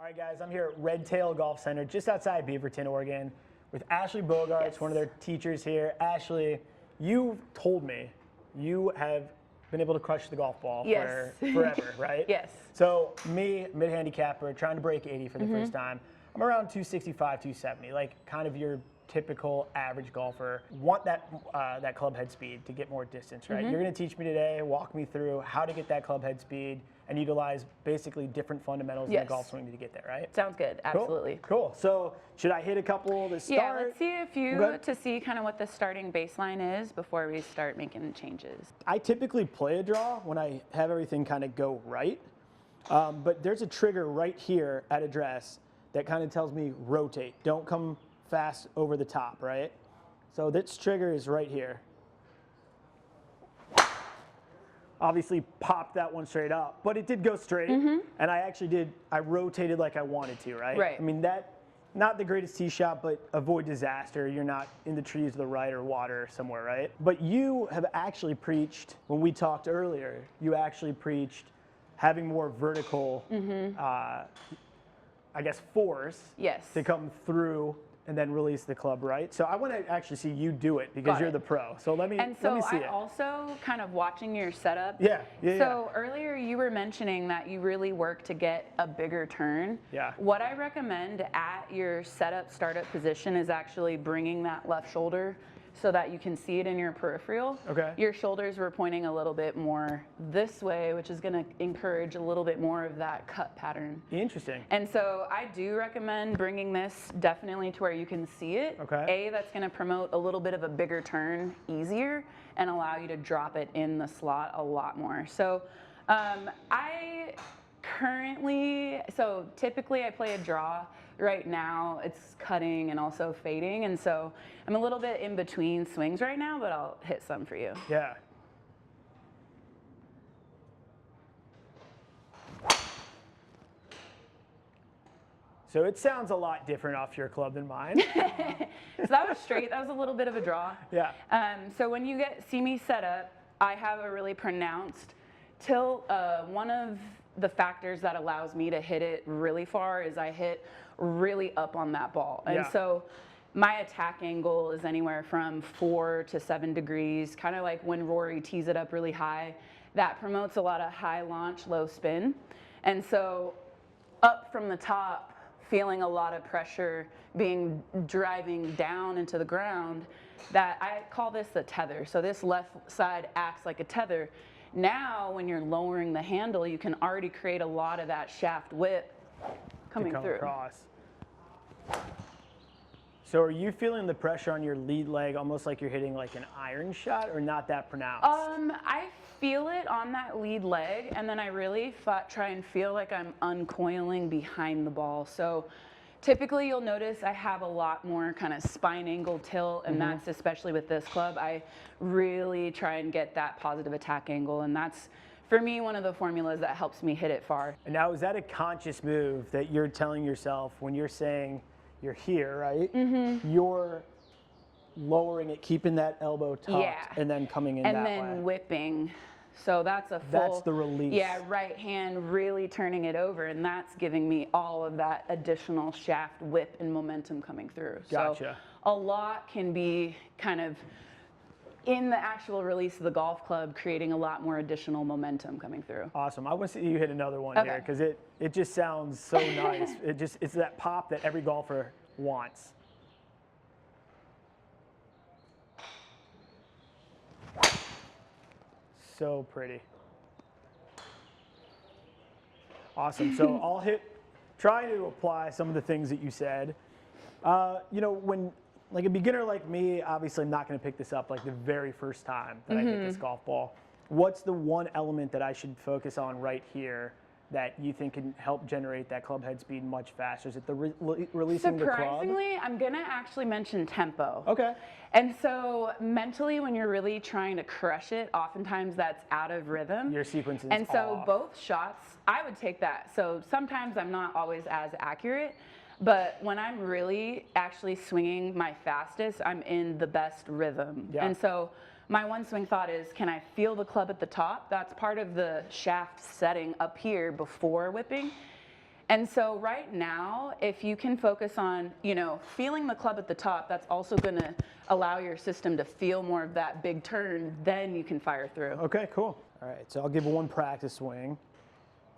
right, guys, I'm here at Red Tail Golf Center, just outside Beaverton, Oregon, with Ashley Bogaerts, one of their teachers here. Ashley, you told me you have been able to crush the golf ball for forever, right? Yes. So me, mid-handicapper, trying to break 80 for the first time. I'm around 265, 270, like kind of your typical average golfer. Want that that club head speed to get more distance, right? You're going to teach me today, walk me through how to get that club head speed and utilize basically different fundamentals in the golf swing to get there, right? Sounds good. Absolutely. Cool. So should I hit a couple to start? Yeah, let's see if you to see kind of what the starting baseline is before we start making changes. I typically play a draw when I have everything kind of go right, but there's a trigger right here at address that kind of tells me rotate. Don't come fast over the top, right? So this trigger is right here. Obviously popped that one straight up, but it did go straight, and I rotated like I wanted to, right? Right. I mean, not the greatest tee shot, but avoid disaster. You're not in the trees to the right or water somewhere, right? But you have actually preached, when we talked earlier, you actually preached having more vertical, I guess, force to come through and then release the club, right? So I want to actually see you do it because you're the pro. So let me see it. And so I also kind of watching your setup. So earlier you were mentioning that you really work to get a bigger turn. Yeah. What I recommend at your startup position is actually bringing that left shoulder so that you can see it in your peripheral. Okay. Your shoulders were pointing a little bit more this way, which is going to encourage a little bit more of that cut pattern. Interesting. And so I do recommend bringing this definitely to where you can see it. Okay. That's going to promote a little bit of a bigger turn easier and allow you to drop it in the slot a lot more. So typically I play a draw. Right now it's cutting and also fading, and so I'm a little bit in between swings right now, but I'll hit some for you. Yeah. So it sounds a lot different off your club than mine. So that was straight. That was a little bit of a draw. Yeah. So when you see me set up, I have a really pronounced tilt. One of the factors that allows me to hit it really far is I hit really up on that ball. And so my attack angle is anywhere from 4 to 7 degrees, kind of like when Rory tees it up really high. That promotes a lot of high launch, low spin. And so up from the top, feeling a lot of pressure driving down into the ground, that I call this the tether. So this left side acts like a tether. Now, when you're lowering the handle, you can already create a lot of that shaft whip coming through. Across. So are you feeling the pressure on your lead leg almost like you're hitting like an iron shot, or not that pronounced? I feel it on that lead leg, and then I really try and feel like I'm uncoiling behind the ball. So typically you'll notice I have a lot more kind of spine angle tilt, and that's especially with this club. I really try and get that positive attack angle, and that's, for me, one of the formulas that helps me hit it far. And now, is that a conscious move that you're telling yourself when you're saying you're here, right? You're lowering it, keeping that elbow tucked, and then coming in that way. And then whipping. So that's a full. That's the release. Yeah, right hand really turning it over, and that's giving me all of that additional shaft whip and momentum coming through. Gotcha. So a lot can be kind of in the actual release of the golf club, creating a lot more additional momentum coming through. Awesome. I want to see you hit another one here, because it just sounds so nice. It's that pop that every golfer wants. So pretty. Awesome. So I'll try to apply some of the things that you said. You know, when like a beginner like me, obviously I'm not going to pick this up like the very first time that I hit this golf ball. What's the one element that I should focus on right here that you think can help generate that club head speed much faster? Is it the releasing the club? Surprisingly, I'm going to actually mention tempo. Okay. And so mentally, when you're really trying to crush it, oftentimes that's out of rhythm. Your sequence is And so off. both shots, I would take that. So sometimes I'm not always as accurate, but when I'm really actually swinging my fastest, I'm in the best rhythm. And so my one swing thought is, can I feel the club at the top? That's part of the shaft setting up here before whipping. And so right now, if you can focus on, you know, feeling the club at the top, that's also going to allow your system to feel more of that big turn, then you can fire through. Okay, cool. All right, so I'll give one practice swing.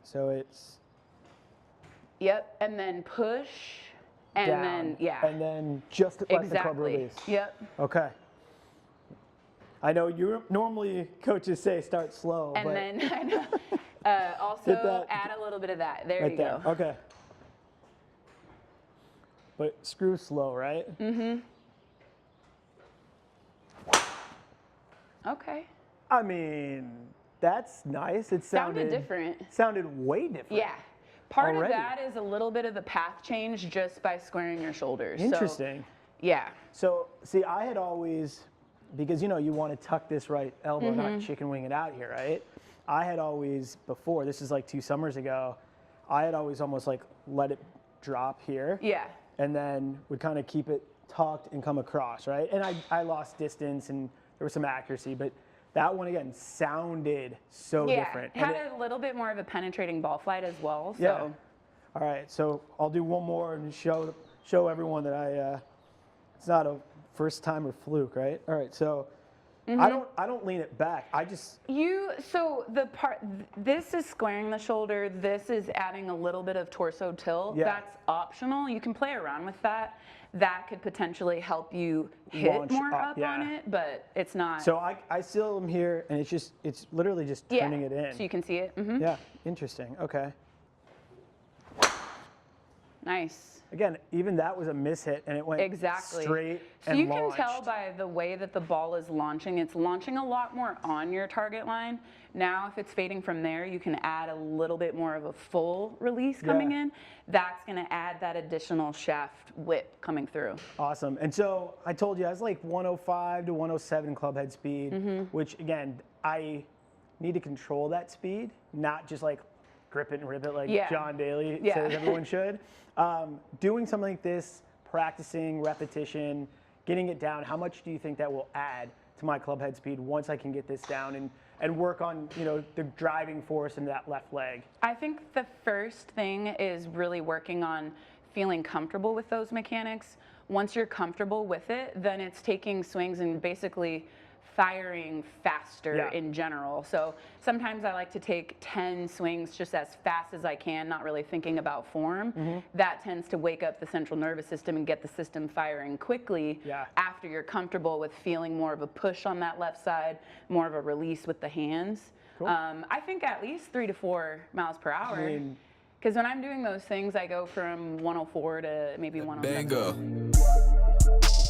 So it's Yep, and then push, and down, then, yeah. and then just let the club release. Yep. Okay. I know you normally coaches say start slow, And but then I know, also add a little bit of that. There right you there. go. Okay. But screw slow, right? Mm-hmm. Okay. I mean, that's nice. It Sounded different. Sounded way different. Yeah. Part Already. of that is a little bit of the path change just by squaring your shoulders. Interesting. So, yeah. So, see, I had always, because, you know, you want to tuck this right elbow, Mm-hmm. not chicken wing it out here, right? I had always, before, this is like 2 summers ago, I had always almost like let it drop here. Yeah. And then would kind of keep it tucked and come across, right? And I lost distance and there was some accuracy, but that one, again, sounded so different. Yeah, had a little bit more of a penetrating ball flight as well. So. Yeah. All right, so I'll do one more and show everyone that it's not a first time or fluke, right? All right, so I don't lean it back. I just So the part, this is squaring the shoulder. This is adding a little bit of torso tilt. Yeah. That's optional. You can play around with that. That could potentially help you hit Launch more up, up yeah. on it, but it's not. So I still am here, and it's literally just turning it in. So you can see it. Mm-hmm. Yeah, interesting. Okay. Nice. Again, even that was a mishit, and it went straight So and you launched. can tell by the way that the ball is launching, it's launching a lot more on your target line. Now, if it's fading from there, you can add a little bit more of a full release coming in. That's going to add that additional shaft whip coming through. Awesome. And so I told you I was like 105 to 107 club head speed, which again, I need to control that speed, not just like grip it and rip it like John Daly says everyone should. Doing something like this, practicing, repetition, getting it down, how much do you think that will add to my club head speed once I can get this down and work on, you know, the driving force in that left leg? I think the first thing is really working on feeling comfortable with those mechanics. Once you're comfortable with it, then it's taking swings and basically firing faster in general. So sometimes I like to take 10 swings just as fast as I can, not really thinking about form. That tends to wake up the central nervous system and get the system firing quickly after you're comfortable with feeling more of a push on that left side, more of a release with the hands. Cool. I think at least 3 to 4 miles per hour. Because when I'm doing those things, I go from 104 to maybe 107. Bingo.